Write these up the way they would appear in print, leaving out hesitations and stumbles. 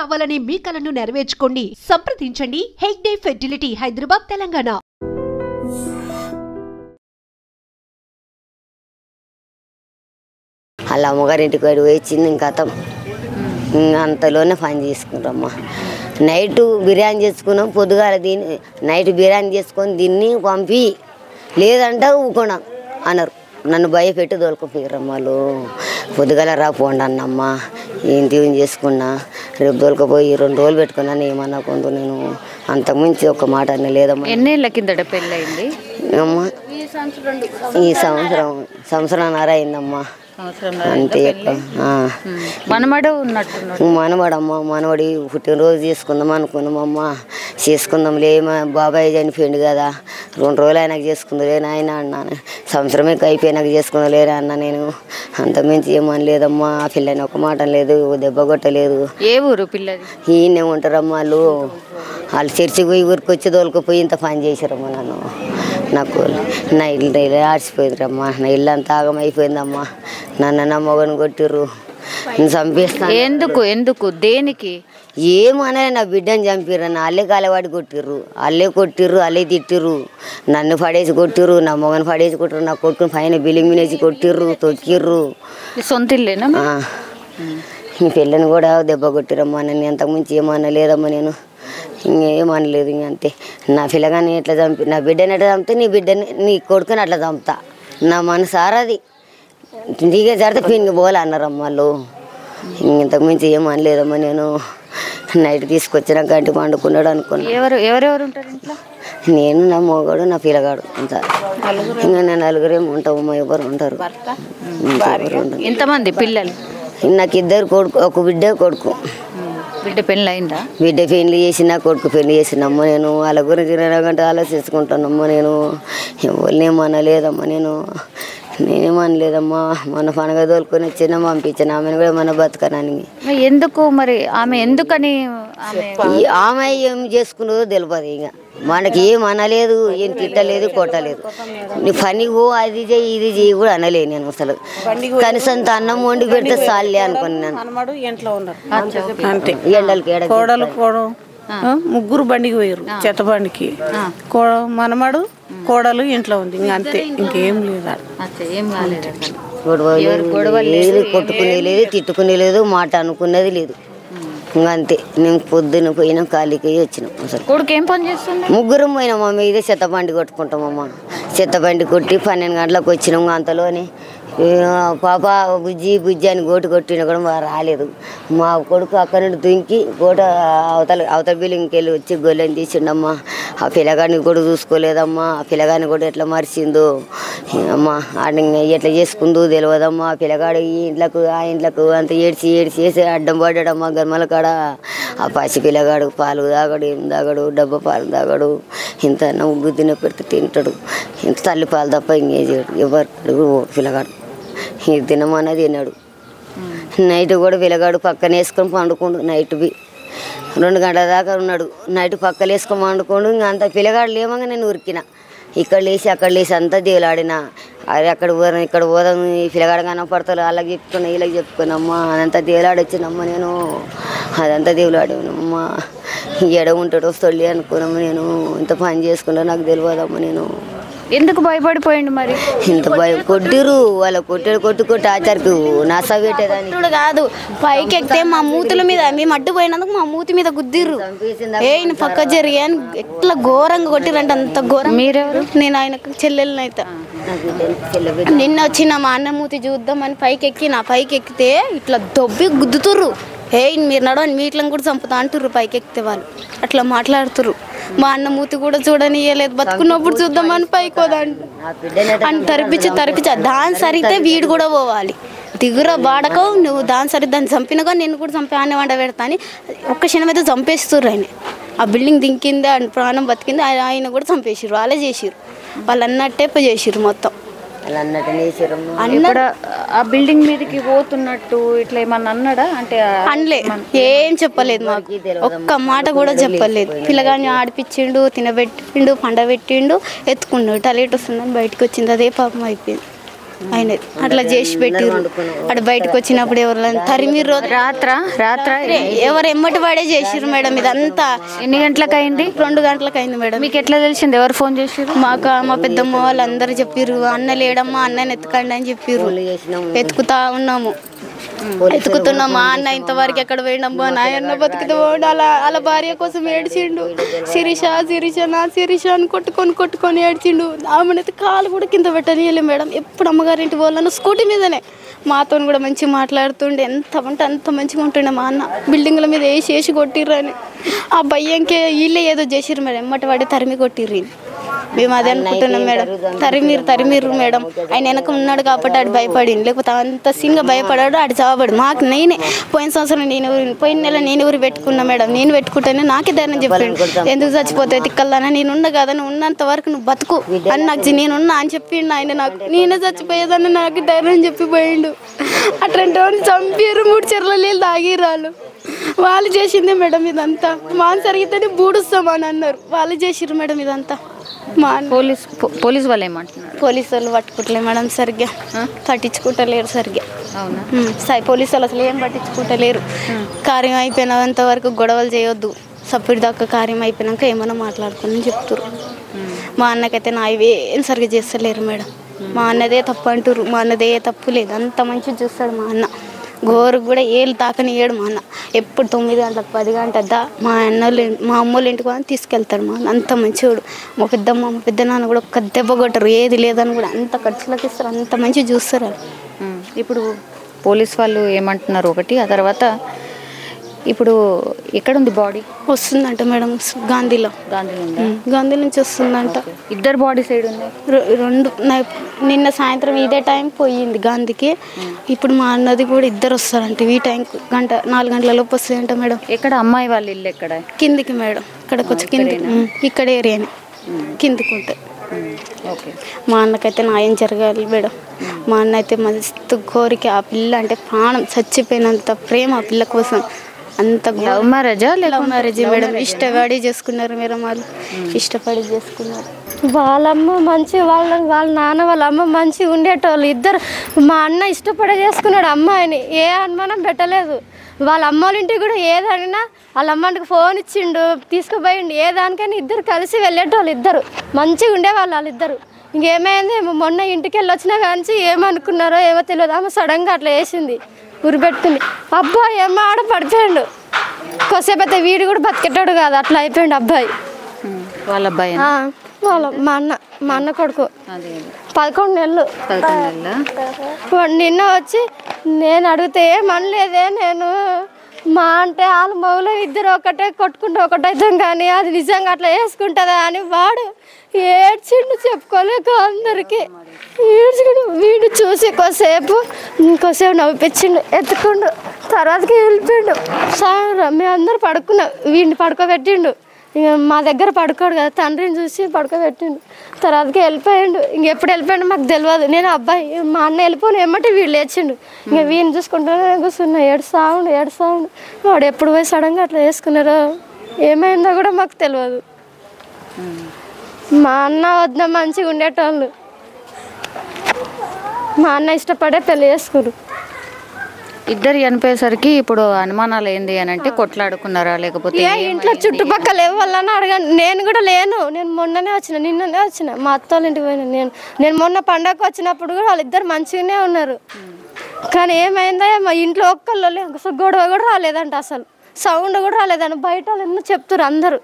కావాలని మీ కలను నెరవేర్చుకోండి. సంప్రదించండి హెగ్డే ఫెర్టిలిటీ, హైదరాబాద్, తెలంగాణ. అలా అమ్మగారింటికి వచ్చింది ఇంకా అంతలోనే పని చేసుకుంటామ్మా. నైట్ బిర్యానీ చేసుకున్నాం, పొద్దుగాల దీన్ని నైట్ బిర్యానీ చేసుకొని దీన్ని పంపి లేదంటే ఊకున్నాం అన్నారు. నన్ను భయపెట్టి దొరకపోయారమ్మ వాళ్ళు. పొద్దుగాల రాపోండి అన్నమ్మ, ఏంటి చేసుకున్నా, రేపు దొరకపోయి 2 రోజులు పెట్టుకున్నాను ఏమన్నాకుంటూ. నేను అంతకుమించి ఒక మాట అన్న లేదమ్మా. ఎన్నేళ్ళ కిందట పెళ్ళయింది అమ్మా? ఈ సంవత్సరంన్నర అయిందమ్మా. అంతే. మనమడు ఉన్నట్టు మనవడమ్మ, మనవడి పుట్టినరోజు చేసుకుందాం అనుకున్నామమ్మ. చేసుకుందాంలే, మా బాబాయ్ చనిపోయింది కదా, 2 రోజులు ఆయనకు చేసుకుందలే నాయన అన్నాను. సంవత్సరమే అయిపోయినాక చేసుకుందలేరా అన్న. నేను అంతకుమించి ఏమని లేదమ్మా. ఆ పిల్లని ఒక మాట లేదు, దెబ్బ కొట్టలేదు. ఏ ఊరు పిల్లది? ఈయనే ఉంటారమ్మ వాళ్ళు. చర్చికి పోయి ఊరికి వచ్చి దోలుకుపోయి ఇంత పని చేశారమ్మా. నాకు నా ఇల్లు ఆడిచిపోయిందిరమ్మా. నా ఇల్లు అంతా ఆగం అయిపోయిందమ్మా. నన్ను నా మొగను కొట్టిర్రు, చంపేస్తాను. ఎందుకు దేనికి? ఏమన్నా నా బిడ్డని చంపిర్రు. అల్లే కాలవాడి కొట్టిర్రు, అల్లే తిట్టిర్రు. నన్ను పడేసి కొట్టిర్రు, నా మొగను పడేసి కొట్టిర్రు. నా కొట్టుకుని పైన బిల్లింగ్ మినేసి కొట్టిర్రు, తొక్కిర్రు. సొంత ఇల్లేనా? ఈ పిల్లని కూడా దెబ్బ కొట్టిరమ్మా. నన్ను అంతకుమించి ఏమన్నా లేదమ్మా. నేను ఇంకేమనలేదు. ఇంకంతే. నా పిల్లగాని ఎట్లా చంపి, నా బిడ్డని ఎట్లా చంపితే నీ బిడ్డని, నీ కొడుకుని అట్లా చంపుతా. నా మనసారది నీకే జరితే పిన్నికి పోలే అన్నారమ్మ వాళ్ళు. ఇంతకుమించి ఏమనలేదమ్మా. నేను నైట్ తీసుకొచ్చిన గంటి పండుకున్నాడు అనుకున్నా. ఎవరెవరు ఉంటారు ఇంట్లో? నేను, నా మొగడు, నా పిల్లగాడు అంతా. ఇంకా నేను నలుగురేమో ఉంటామమ్మా. ఎవరు ఉంటారు? ఎంతమంది పిల్లలు? నాకు 2 కొడుకు, ఒక బిడ్డ కొడుకు. బిడ్డ పెళ్ళి అయిందా? బిడ్డ పెళ్లి చేసిన, కొడుకు పెళ్లి చేసినమ్మా. నేను వాళ్ళ గురించి 2 గంటలు ఆలోచించుకుంటానమ్మా. నేను ఎవరినేమనలేదమ్మా. నేనేమనలేదమ్మా. మన పండుగ తోలుకొని వచ్చినా పంపించిన ఆమెను కూడా మన బతకనని. ఎందుకు మరి ఆమె ఎందుకని? ఆమె ఏం చేసుకున్నదో తెలియదు. ఇక మనకి ఏం అనలేదు, ఏం తిట్టలేదు, కొట్టలేదు. నీ పని పో, అది చేయి, ఇది చేయి కూడా అనలేదు నేను అసలు. కనీసం అన్నం వండి పెడితే చాలే అనుకున్నాను. ఎండలకి ముగ్గురు బండికి పోయారు, చెత్త బండికి. మనమడు కోడలు ఇంట్లో ఉంది. అంతే, ఇంకేం లేదా. గొడవ లేదు, కొట్టుకునే లేదు, తిట్టుకునే లేదు, మాట అనుకున్నది లేదు. ఇంకా అంతే. నేను పొద్దున్న పోయినాం, ఖాళీకి వచ్చినాం. అసలు కొడుకు ఏం పని చేస్తాం? ముగ్గురం పోయినామమ్మ. ఇదే చెత్త బండి కొట్టుకుంటామమ్మ. చెత్త బండి కొట్టి 12 గంటలకు వచ్చినాం. అంతలోనే పాప బుజ్జి అని గోటు కొట్టిన కూడా రాలేదు. మా కొడుకు అక్కడి నుండి దుంకి గోట అవతల బిల్డింగ్కి వెళ్ళి వచ్చి గొల్లెని తీసిండమ్మా. ఆ పిల్లగాడిని కూడా చూసుకోలేదమ్మా. ఆ పిల్లగాడిని కూడా ఎట్లా మరిచిందో అమ్మా, ఎట్లా చేసుకుందో తెలియదమ్మా. ఆ పిల్లగాడు ఈ ఇంట్లకు ఆ ఇంట్లకు అంత ఏడ్చి అడ్డం పడ్డాడమ్మా గర్మల కాడ. ఆ పసి పిల్లగాడు పాలు తాగడు, ఏం తాగడు, డబ్బా పాలు తాగడు. ఇంత బుద్ధిని పెడితే తింటాడు. ఇంత తల్లి పాలు తప్ప ఇంకేం చేయడు. ఎవరు పిల్లగాడు ఇది తినమన్నది తిన్నాడు. నైట్ కూడా పిల్లగాడు పక్కన వేసుకొని పండుకోండు. నైట్ 2 గంటల దాకా ఉన్నాడు. నైట్ పక్కన వేసుకొని పండుకోండు. ఇంకా అంత పిల్లగాడు లేమంగా నేను ఉరికిన. ఇక్కడ లేచి అంతా దేవులాడినా. అది అక్కడ పోదాం, ఇక్కడ పోదాం, ఈ పిల్లగాడు కనపడతాడు, వాళ్ళకి చెప్పుకున్నా, వీళ్ళకి చెప్పుకున్నామ్మా. అదంతా దేవులాడొచ్చినమ్మా. నేను అదంతా దేవులాడినమ్మా. ఎడ ఉంటాడు వస్తాడు అనుకున్నాము. నేను ఇంత పని చేసుకుంటా నాకు తెలియదమ్మా. నేను ఎందుకు భయపడిపోయిండు మరి? ఇంత భయం కొట్టిరు. వాళ్ళ కొట్టి ఆచారికి నాస పెట్టేదాన్ని కాదు. పైకి ఎక్కితే మా మూతుల మీద, మేము అడ్డు పోయినందుకు మా మూతి మీద గుద్దిర్రు. ఈయన పక్క జరిగి అని ఎట్లా ఘోరంగా కొట్టిరంటే అంత ఘోరం. మీరెవరు? నేను ఆయనకు చెల్లెలనైతే. నిన్న వచ్చిన మా అన్న మూతి చూద్దామని పైకి ఎక్కితే ఇట్లా దొబ్బి గుద్దుతుర్రు. మీరు నడవని మీట్లను కూడా చంపుతా అంటుర్రు. పైకి ఎక్కితే వాళ్ళు అట్లా మాట్లాడుతుర్రు. మా అన్న మూతి కూడా చూడనియలేదు. బతుకున్నప్పుడు చూద్దామని పైకి పోదాంటు అని తరిపించి దాని సరిగితే వీడు కూడా పోవాలి. దిగుర బాడకో నువ్వు దాని సరి దాన్ని చంపినగా నేను కూడా చంపి ఆనే వంట పెడతా అని ఒక్క క్షణం అయితే చంపేస్తుర్రు. ఆయన ఆ బిల్డింగ్ దింకింది, ప్రాణం బతికింది, ఆయన కూడా చంపేసిర్రు. వాళ్ళే చేసిర్రు, వాళ్ళు అన్నట్టే చేసిర్రు మొత్తం. ఆ బిల్డింగ్ మీదకి పోతున్నట్టు ఇట్లా ఏమన్నా అన్నాడా? అంటే అనలే, ఏం చెప్పలేదు మాకు. ఒక్క మాట కూడా చెప్పలేదు. పిల్లగాని ఆడిపించిండు, తినబెట్టిండు, పండబెట్టిండు, ఎత్తుకున్నాడు. టలేట్ వస్తుందని బయటకు వచ్చింది. అదే పాపం అయిపోయింది. ఆయన అట్లా చేసి పెట్టిర్రు. అటు బయటకు వచ్చినప్పుడు ఎవరు తరిమిర్రు రాత్ర ఎవరు ఎమ్మటి వాడే చేసిర్రు మేడం. ఇదంతా ఎన్ని గంటలకు అయింది? 2 గంటలకు అయింది మేడం. మీకు ఎట్లా తెలిసింది? ఎవరు ఫోన్ చేసిర్రు? మా పెద్దమ్మ వాళ్ళు అందరు చెప్పిర్రు, అన్న లేడమ్మా అన్నని ఎత్తుకండి అని చెప్పిర్రు. ఎత్తుకుతా ఉన్నాము, ఎత్తుకుతున్నాం. మా అన్న ఇంతవరకు ఎక్కడ పోయినమ్మా, నాయన్న బతుకుతూ పోండి. అలా భార్య కోసం ఏడ్చిండు. శిరీష నా శిరీష అని కొట్టుకొని ఏడ్చిండు. ఆమెనైతే కాలు కూడా కింద పెట్టనీయలే మేడం. ఎప్పుడు అమ్మగారింటి వాళ్ళను స్కూటీ మీదనే మాతో కూడా మంచిగా మాట్లాడుతుండే. ఎంత అంటే అంత మంచిగా ఉంటుండే. మా అన్న బిల్డింగ్ల మీద వేసి కొట్టిర్రు అని ఆ భయ్యంకే వీళ్ళే ఏదో చేసిర్రు మేడం. ఎమ్మటి వాడి తరిమి కొట్టిర్రు. మేము అదే అనుకుంటున్నాం మేడం. తరిమిర్రు మేడం. ఆయన వెనక ఉన్నాడు కాబట్టి ఆడు భయపడింది, లేకపోతే అంత సీన్గా భయపడాడు ఆడు చావబడు. మాకు నేనే పోయిన నెల నేను ఊరి పెట్టుకున్నా మేడం. నేను పెట్టుకుంటేనే నాకే ధైర్యం చెప్పాడు. ఎందుకు చచ్చిపోతే తిక్కల్లానా, నేనున్నా కదా, నువ్వు ఉన్నంత వరకు నువ్వు బతుకు అని నాకు నేనున్నా అని చెప్పిండు ఆయన. నాకు నేనే చచ్చిపోయేదాన్ని నాకు ధైర్యం చెప్పిపోయిండు. అట్లాంటి వాడిని చంపారు. 3 చెర్ల నీళ్ళు తాగిరాళ్ళు. వాళ్ళు చేసిందే మేడం ఇదంతా. మాన్ సరిగితేనే బూడుస్తామని అన్నారు. వాళ్ళు చేసిర్రు మేడం ఇదంతా. పోలీస్ వాళ్ళు ఏమంటున్నారు? పోలీసు వాళ్ళు పట్టుకుంటలేరు మేడం, సరిగ్గా పట్టించుకుంటలేరు సరిగ్గా. అవునా? పోలీసు వాళ్ళు అసలు ఏం పట్టించుకుంటలేరు. కార్యం అయిపోయినంత వరకు గొడవలు చేయొద్దు, సప్పుడు దాకా కార్యం అయిపోయినాక ఏమైనా మాట్లాడుకుని చెప్తారు. మా అన్నకైతే నా ఇవేం సరిగ్గా చేస్తలేరు మేడం. మా అన్నదే తప్పు అంటారు. మా అన్నదే తప్పు లేదు, అంత మంచిగా చూస్తాడు మా అన్న. గోరుకు కూడా ఏళ్ళు తాకనియ్యాడు మా అన్న. ఎప్పుడు 9 గంటలకు 10 గంటద్దా మా అమ్మోళ్ళ ఇంటికి అని తీసుకెళ్తాడు మా అన్న. అంత మంచివాడు. మా పెద్ద నాన్న కూడా ఒక్క దెబ్బ కొట్టరు, ఏది లేదని కూడా అంత ఖర్చులకు ఇస్తారు, అంత మంచిగా చూస్తారు. ఇప్పుడు పోలీస్ వాళ్ళు ఏమంటున్నారు ఒకటి, ఆ తర్వాత ఇప్పుడు ఎక్కడుంది బాడీ? వస్తుందంట మేడం, గాంధీలో నుంచి వస్తుందంట. ఇద్దరు బాడీ సైడ్ ఉన్నాయి. 2 నిన్న సాయంత్రం ఇదే టైం పోయింది గాంధీకి. ఇప్పుడు మా అన్నది కూడా ఇద్దరు వస్తారంట. ఈ టైం 4 గంటల లోపు వస్తాయంట మేడం. ఎక్కడ అమ్మాయి వాళ్ళ ఇల్లు ఎక్కడ? కిందికి మేడం, ఇక్కడికి వచ్చి కింది ఇక్కడ ఏరియాని కిందికి ఉంటాయి. మా అన్నకైతే న్యాయం జరగాలి మేడం. మా అన్న అయితే మస్తు కోరిక, ఆ పిల్ల అంటే ప్రాణం, చచ్చిపోయినంత ప్రేమ ఆ పిల్ల కోసం. అంత లవ్ మ్యారేజా? Love marriage madam. ఇష్టపడి చేసుకున్నారు మేడం, వాళ్ళు ఇష్టపడి చేసుకున్నారు. వాళ్ళమ్మ మంచి, వాళ్ళ నాన్న వాళ్ళ అమ్మ మంచిగా ఉండేటోళ్ళు ఇద్దరు. మా అన్న ఇష్టపడే చేసుకున్నాడు అమ్మాయిని, ఏ అనుమానం పెట్టలేదు. వాళ్ళ అమ్మ వాళ్ళ ఇంటికి కూడా ఏదైనా వాళ్ళ అమ్మకి ఫోన్ ఇచ్చిండు, తీసుకుపోయిండు. ఏ దానికైనా ఇద్దరు కలిసి వెళ్ళేటోళ్ళు, ఇద్దరు మంచిగా ఉండేవాళ్ళు వాళ్ళిద్దరు. ఇంకేమైంది, మొన్న ఇంటికి వెళ్ళి వచ్చినా కానీ ఏమనుకున్నారో ఏమో తెలియదు. ఆమె సడన్గా అట్లా వేసింది, ఉరిపెట్టుకుంది. అబ్బాయి ఏమో ఆడ పడిపోయాడు. కొద్దిసేపు అయితే వీడు కూడా బతికెట్టాడు కాదు, అట్లా అయిపోయాడు అబ్బాయి. వాళ్ళ అబ్బాయి మా అన్న కొడుకు 11 నెలలు. నిన్న వచ్చి నేను అడిగితే ఏమనలేదే, నేను మా అంటే వాళ్ళ మౌలో ఇద్దరు ఒకటే కొట్టుకుంటే ఒకటైతాం, కానీ అది నిజంగా అట్లా వేసుకుంటుందా అని వాడు ఏడ్చిండు, చెప్పుకోలేక అందరికి ఏడ్చుకుండు. వీడు చూసి కొద్దిసేపు నవ్విపించిండు, ఎత్తుకుండు, తర్వాతకి వెళ్ళిపోయిండు. మేము అందరూ పడుకున్నాం, వీడిని పడుకోబెట్టిండు. ఇక మా దగ్గర పడుకోడు కదా, తండ్రిని చూసి పడుకోబెట్టిండు. తర్వాతకి వెళ్ళిపోయిండు. ఇంకెప్పుడు వెళ్ళిపోయిండు మాకు తెలియదు. నేను అబ్బాయి మా అన్న వెళ్ళిపోయిన ఏమంటే వీడు లేచిండు. ఇంకా వీడిని చూసుకుంటూనే కూర్చున్నా, ఏడుసావుండు. వాడు ఎప్పుడు పోయి సడన్గా అట్లా వేసుకున్నారో ఏమైందో కూడా మాకు తెలియదు. మా అన్న వద్ద మంచిగా ఉండేటోళ్ళు, మా అన్న ఇష్టపడే పెళ్లి చేసుకున్నారు. ఇద్దరు చనిపోయేసరికి ఇప్పుడు అనుమానాలు ఏంది అని అంటే, కొట్లాడుకున్నారా లేకపోతే ఇంట్లో చుట్టుపక్కల ఎవరన్నా అడగండి. నేను కూడా లేను, నేను నిన్ననే వచ్చిన మా అత్త వాళ్ళ ఇంటికి పోయినా. నేను మొన్న పండగకు వచ్చినప్పుడు కూడా వాళ్ళిద్దరు మంచిగానే ఉన్నారు. కానీ ఏమైందో మా ఇంట్లో ఒక్కళ్ళు గొడవ కూడా రాలేదంట, అసలు సౌండ్ కూడా రాలేదంట. బయట వాళ్ళు ఎన్నో చెప్తారు అందరూ,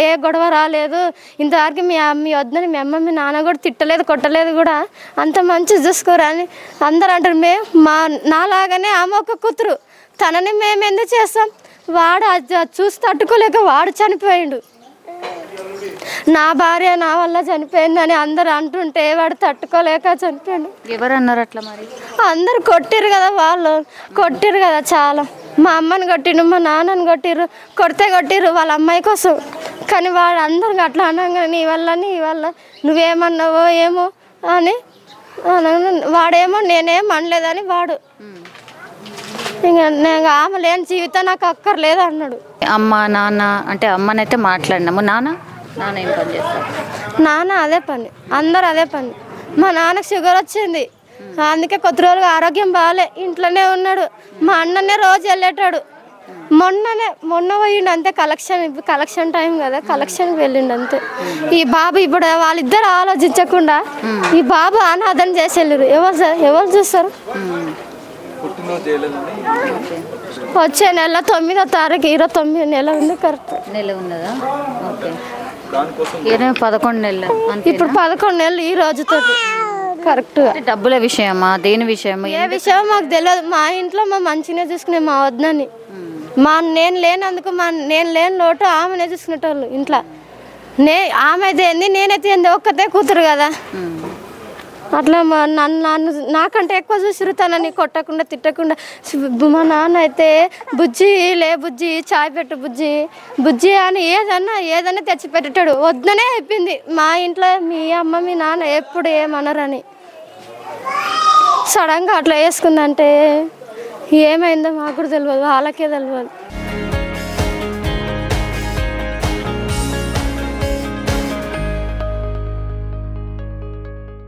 ఏ గొడవ రాలేదు ఇంతవరకు. మీ వద్దని మీ అమ్మ మీ నాన్న కూడా తిట్టలేదు, కొట్టలేదు కూడా, అంత మంచిగా చూసుకోరు అని అందరు అంటారు. నాలాగానే ఆమె ఒక కూతురు, తనని మేము ఎందుకు చేస్తాం? వాడు చూసి తట్టుకోలేక వాడు చనిపోయిండు. నా భార్య నా వల్ల చనిపోయింది అని అందరు అంటుంటే వాడు తట్టుకోలేక చనిపోయిండు. ఎవరు అన్నారు అట్లా? మరి అందరు కొట్టిరు కదా, వాళ్ళు కొట్టిరు కదా చాలా. మా అమ్మని కొట్టిరు, మా నాన్నని కొట్టిరు వాళ్ళ అమ్మాయి కోసం. కానీ వాడు అందరికి అట్లా అనగా నీ వల్ల నువ్వేమన్నావో ఏమో అని వాడేమో నేనేం అనలేదని వాడు. ఇంకా నేను ఆమె లేని జీవితం నాకు అక్కర్లేదు అన్నాడు. అమ్మ నాన్న అంటే అమ్మనైతే మాట్లాడినాము. నాన్న ఏం పని చేస్తారు? నాన్న అదే పని, అందరు అదే పని. మా నాన్నకు షుగర్ వచ్చింది, అందుకే కొద్ది రోజులు ఆరోగ్యం బాగాలే, ఇంట్లోనే ఉన్నాడు. మా అన్ననే రోజు వెళ్ళేటాడు. మొన్న పోయిండు అంతే, కలెక్షన్ టైం కదా, కలెక్షన్కి వెళ్ళిండు అంతే. ఈ బాబు ఇప్పుడు వాళ్ళిద్దరు ఆలోచించకుండా ఈ బాబు అనాథం చేసి వెళ్ళారు. ఎవరు చూస్తారు? వచ్చే నెల 9వ తారీఖు 29 నెల ఉంది, కరెక్ట్ నెల ఉన్నదా? ఓకే, 11 నెలలు. ఇప్పుడు 11 నెలలు ఈ రోజుతో కరెక్ట్. డబ్బుల విషయమా, దేని విషయమా? ఏ విషయం మాకు తెలియదు. మా ఇంట్లో మా మంచిగా చూసుకునే మా వద్దని, నేను లేనందుకు నేను లేని లోటు ఆమెనే చూసుకునేటోళ్ళు ఇంట్లో. ఆమె అయితే ఏంది, నేనైతే ఏంది, ఒక్కతే కూతురు కదా. అట్లా నన్ను నాకంటే ఎక్కువ చూసిరు, తనని కొట్టకుండా తిట్టకుండా. మా నాన్న అయితే బుజ్జి లే బుజ్జి, చాయ్ పెట్టు బుజ్జి అని ఏదన్నా తెచ్చి పెట్టాడు. వద్దనే చెప్పింది మా ఇంట్లో. మీ అమ్మ మీ నాన్న ఎప్పుడు ఏమనరని సడన్గా అట్లా వేసుకుందంటే ఏమైందో మాకు కూడా తెలియదు, వాళ్ళకే తెలియదు.